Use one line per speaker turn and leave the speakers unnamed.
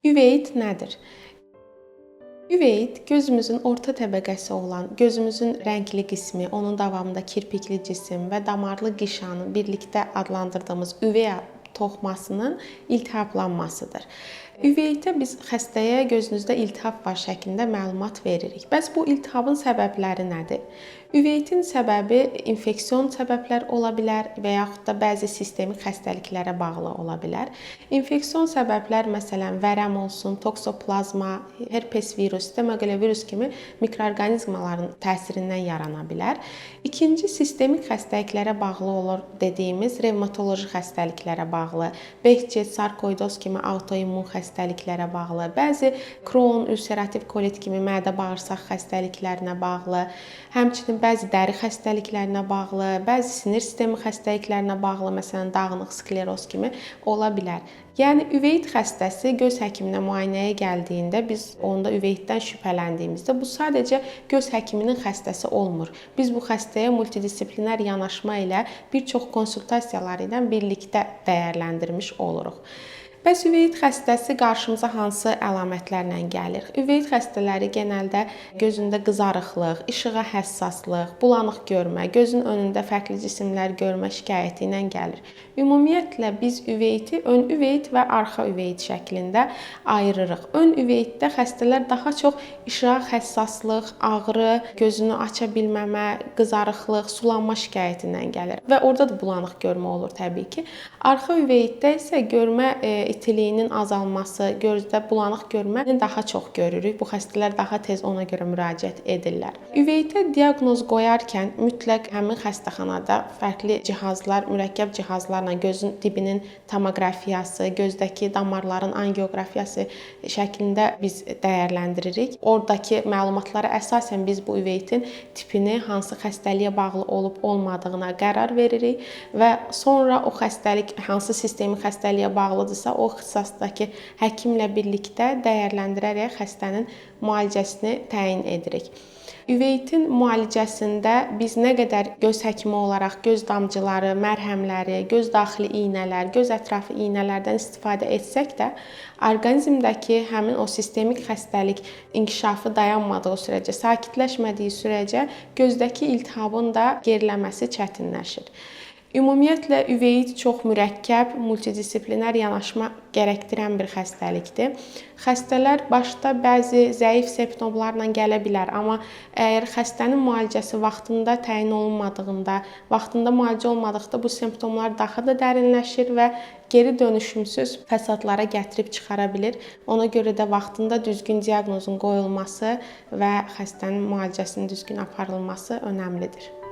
Üveit nədir? Üveit gözümüzün orta təbəqəsi olan, gözümüzün rəngli qismi, onun davamında kirpikli cisim və damarlı qişanın birlikdə adlandırdığımız üvea toxumasının iltihaplanmasıdır. Üveytə biz xəstəyə gözünüzdə iltihab var şəklində məlumat veririk. Bəs bu iltihabın səbəbləri nədir? Üveytin səbəbi infeksion səbəblər ola bilər və yaxud da bəzi sistemik xəstəliklərə bağlı ola bilər. İnfeksion səbəblər məsələn vərəm olsun, toksoplazma, herpes virus, demoqolevirus kimi mikroorqanizmaların təsirindən yarana bilər. İkinci sistemik xəstəliklərə bağlı olur dediyimiz revmatoloji xəstəliklərə bağlı, Behçet, sarkoidoz kimi autoimmun xəstəliklərə bağlı, bəzi Crohn, ülserativ kolit kimi mədə-bağırsaq xəstəliklərinə bağlı, həmçinin bəzi dəri xəstəliklərinə bağlı, bəzi sinir sistemi xəstəliklərinə bağlı, məsələn dağınıq skleroz kimi ola bilər. Yəni üveyit xəstəsi göz həkiminə müayinəyə gəldiyində biz onda üveytdən şübhələndiyimizdə bu sadəcə göz həkiminin xəstəsi olmur. Biz bu xəstəyə multidisipliner yanaşma ilə bir çox konsultasiyalar ilə birlikdə dəyərləndirmiş oluruq. Bəs üveyit xəstəsi qarşımıza hansı əlamətlərlə gəlir? Üveyit xəstələri genəldə gözündə qızarıqlıq, işığa həssaslıq, bulanıq görmə, gözün önündə fərqli cisimlər görmə şikayəti ilə gəlir. Ümumiyyətlə biz üveyti ön üveyit və arxa üveyit şəklində ayırırıq. Ön üveytdə xəstələr daha çox işığa həssaslıq, ağrı, gözünü aça bilməmə, qızarıqlıq, sulanma şikayəti ilə gəlir və orada da bulanıq görmə olur təbii ki. Arxa üveytdə isə görmə itiliyinin azalması, gözdə bulanıq görməni daha çox görürük. Bu xəstələr daha tez ona görə müraciət edirlər. Üveytə diaqnoz qoyarkən mütləq həmin xəstəxanada fərqli cihazlar, mürəkkəb cihazlarla gözün dibinin tomoqrafiyası, gözdəki damarların angiografiyası şəklində biz dəyərləndiririk. Oradakı məlumatlara əsasən biz bu üveytin tipini, hansı xəstəliyə bağlı olub-olmadığına qərar veririk və sonra o xəstəlik hansı sistemik xəstəliyə bağlıdırsa, o ixtisasdakı həkimlə birlikdə dəyərləndirərək xəstənin müalicəsini təyin edirik. Üveytin müalicəsində biz nə qədər göz həkimi olaraq göz damcıları, mərhəmləri, göz daxili iynələr, göz ətrafı iynələrdən istifadə etsək də, orqanizmdəki həmin o sistemik xəstəlik inkişafı dayanmadığı sürəcə, sakitləşmədiyi sürəcə gözdəki iltihabın da geriləməsi çətinləşir. Ümumiyyətlə üveyit çox mürəkkəb, multidisipliner yanaşma gərəkdirən bir xəstəlikdir. Xəstələr başda bəzi zəif simptomlarla gələ bilər, amma əgər xəstənin müalicəsi vaxtında təyin olunmadığında, vaxtında müalicə olmadıqda bu simptomlar daha da dərinləşir və geri dönüşümsüz fəsadlara gətirib çıxara bilir. Ona görə də vaxtında düzgün diaqnozun qoyulması və xəstənin müalicəsinin düzgün aparılması önəmlidir.